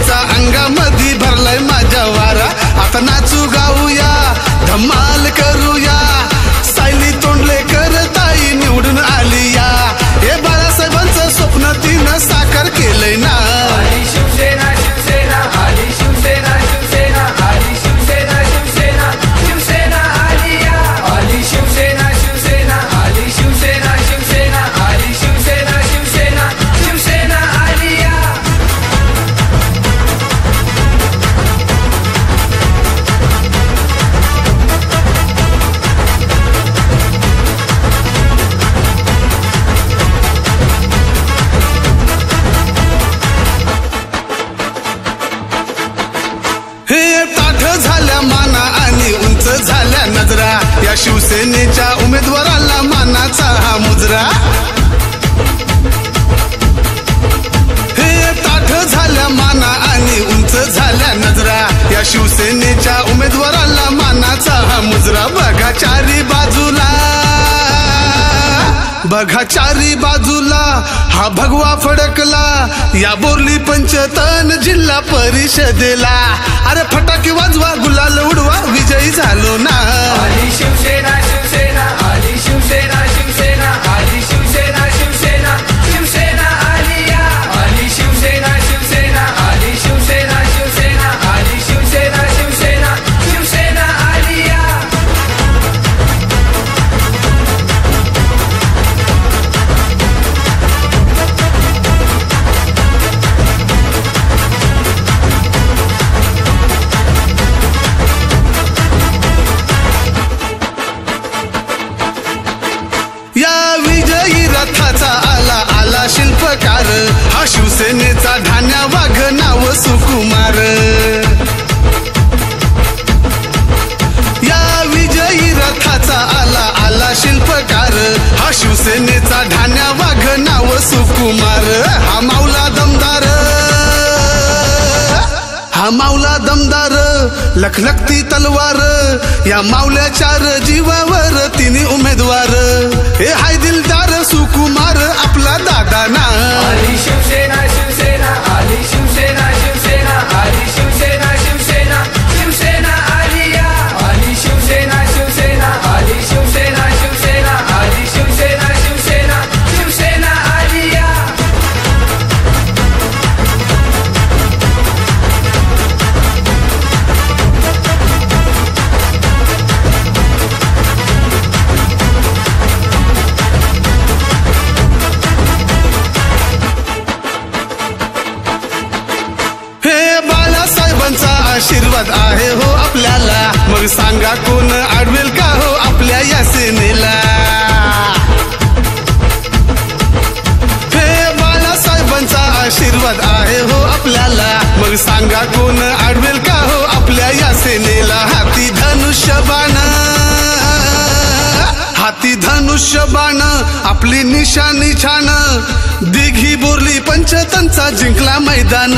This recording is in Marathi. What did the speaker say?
शिवसेनेचा अंगामध्ये भरलाय माझ्या वारा। आता नाचू गाऊया धमाल करूया, सायली तोंडलेकर ताई निवडून आली या। हे बाळासाहेबांचं स्वप्न तिनं साकार केलंय ना। आली शिवसेना शिवसेना आली शिवसेना शिवसेना आली शिवसेना शिवसेना शिवसेना आली या। आली शिवसेना शिवसेना आली शिवसेना शिवसेना आली शिवसेना शिवसेना शिवसेना आली या। हे ताठ झाल्या माना आणि उंच झाल्या नजरा, या शिवसेनेच्या उमेदवाराला मानाचा हा मुजरा। हे ताठ झाल्या माना आणि उंच झाल्या नजरा, या शिवसेनेच्या उमेदवाराला मानाचा हा मुजरा। बघा चारी बाजूला, बघा चारी बाजूला हा भगवा फडकला, या बोरली पंचतन जिल्हा परिषदेला। अरे फटाके वाजवा गुलाल उडवा विजयी झालो ना। आली शिवसेना शिवसेना आली शिवसेना शिवसेना आली शिवसेना शिवसेना शिवसेना आली या। आली शिवसेना शिवसेना आली शिवसेना शिवसेना आली शिवसेना शिवसेना शिवसेना आली या। या विजयी रथाचा आला आला शिल्पकार, हा शिवसेनेचा ठाण्या वाघ नाव सुकुमार। या विजयी रथाचा आला आला शिल्पकार, हा शिवसेनेचा ठाण्या वाघ नाव सुकुमार। हा माऊला दमदार, हा माऊला दमदार लखलखती तलवार, या माऊल्या चार जीवावर तिन्ही उमेदवार। हे हाय दिलदार सुकुमार आपला दादा ना। आली शिवसेना शिवसेना आली शिवसेना शिवसेना आली शिवसेना शिवसेना शिवसेना आली या। आली शिवसेना शिवसेना आली शिवसेना शिवसेना आली शिवसेना शिवसेना शिवसेना आली या। आशीर्वाद आहे हो आपल्याला, मग सांगा कोण अडवेल का हो आपल्या या सेनेला। हे बाळासाहेबांचा आशीर्वाद आहे हो आपल्याला, मग सांगा कोण अडवेल का हो आपल्या या सेनेला। हाती धनुष्यबाण, हाती धनुष्यबाण आपली निशाणी छान, दिघी बोरली पंचतनचा जिंकला मैदान।